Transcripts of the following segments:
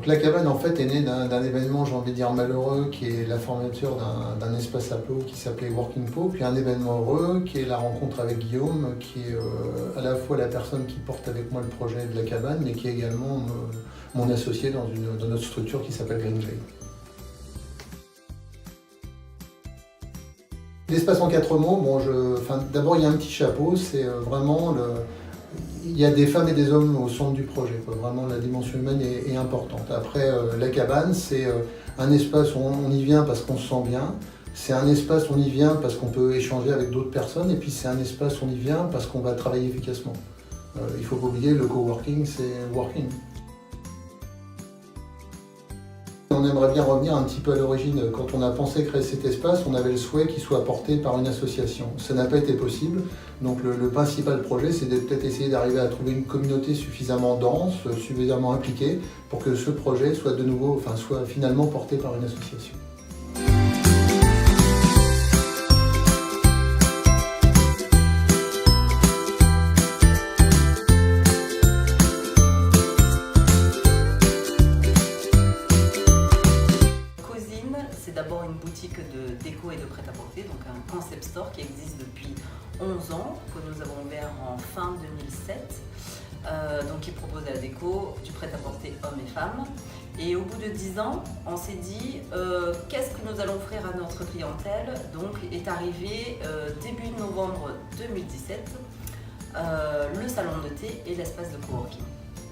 la cabane en fait est née d'un événement, j'ai envie de dire malheureux, qui est la fermeture d'un espace à Pau qui s'appelait Working Pau, puis un événement heureux qui est la rencontre avec Guillaume, qui est à la fois la personne qui porte avec moi le projet de la cabane, mais qui est également mon associé dans notre structure qui s'appelle Green Glade. L'espace en 4 mots, bon, d'abord il y a un petit chapeau, c'est vraiment il y a des femmes et des hommes au centre du projet, quoi. Vraiment la dimension humaine est importante. Après, la cabane, c'est un espace où on y vient parce qu'on se sent bien, c'est un espace où on y vient parce qu'on peut échanger avec d'autres personnes, et puis c'est un espace où on y vient parce qu'on va travailler efficacement. Il ne faut pas oublier, le coworking, c'est working. On aimerait bien revenir un petit peu à l'origine. Quand on a pensé créer cet espace, on avait le souhait qu'il soit porté par une association. Ça n'a pas été possible, donc le principal projet, c'est de peut-être essayer d'arriver à trouver une communauté suffisamment dense, suffisamment impliquée, pour que ce projet soit soit finalement porté par une association. C'est d'abord une boutique de déco et de prêt-à-porter, donc un concept store qui existe depuis 11 ans, que nous avons ouvert en fin 2007. Donc qui propose la déco, du prêt-à-porter hommes et femmes. Et au bout de 10 ans, on s'est dit qu'est-ce que nous allons offrir à notre clientèle. Donc est arrivé début novembre 2017 le salon de thé et l'espace de coworking.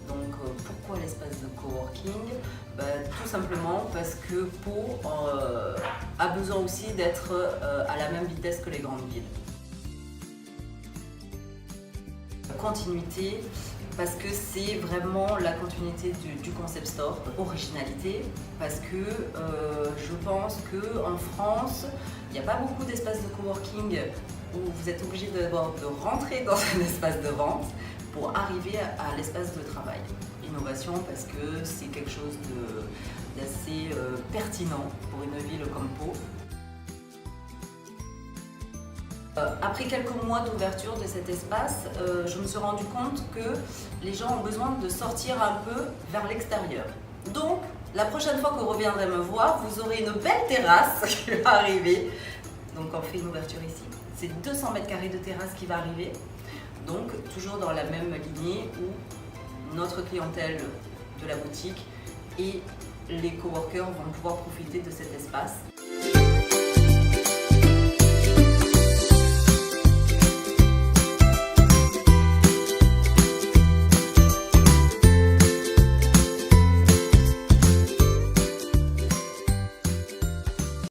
Donc pourquoi l'espace de coworking? Tout simplement parce que Pau a besoin aussi d'être à la même vitesse que les grandes villes. Continuité, parce que c'est vraiment la continuité du concept store. Originalité, parce que je pense qu'en France, il n'y a pas beaucoup d'espaces de coworking où vous êtes obligé de rentrer dans un espace de vente pour arriver à l'espace de travail. Innovation parce que c'est quelque chose d'assez pertinent pour une ville comme Pau. Après quelques mois d'ouverture de cet espace, je me suis rendu compte que les gens ont besoin de sortir un peu vers l'extérieur. Donc, la prochaine fois que vous reviendrez me voir, vous aurez une belle terrasse qui va arriver. Donc, on fait une ouverture ici. C'est 200 mètres carrés de terrasse qui va arriver. Donc, toujours dans la même lignée où notre clientèle de la boutique et les coworkers vont pouvoir profiter de cet espace.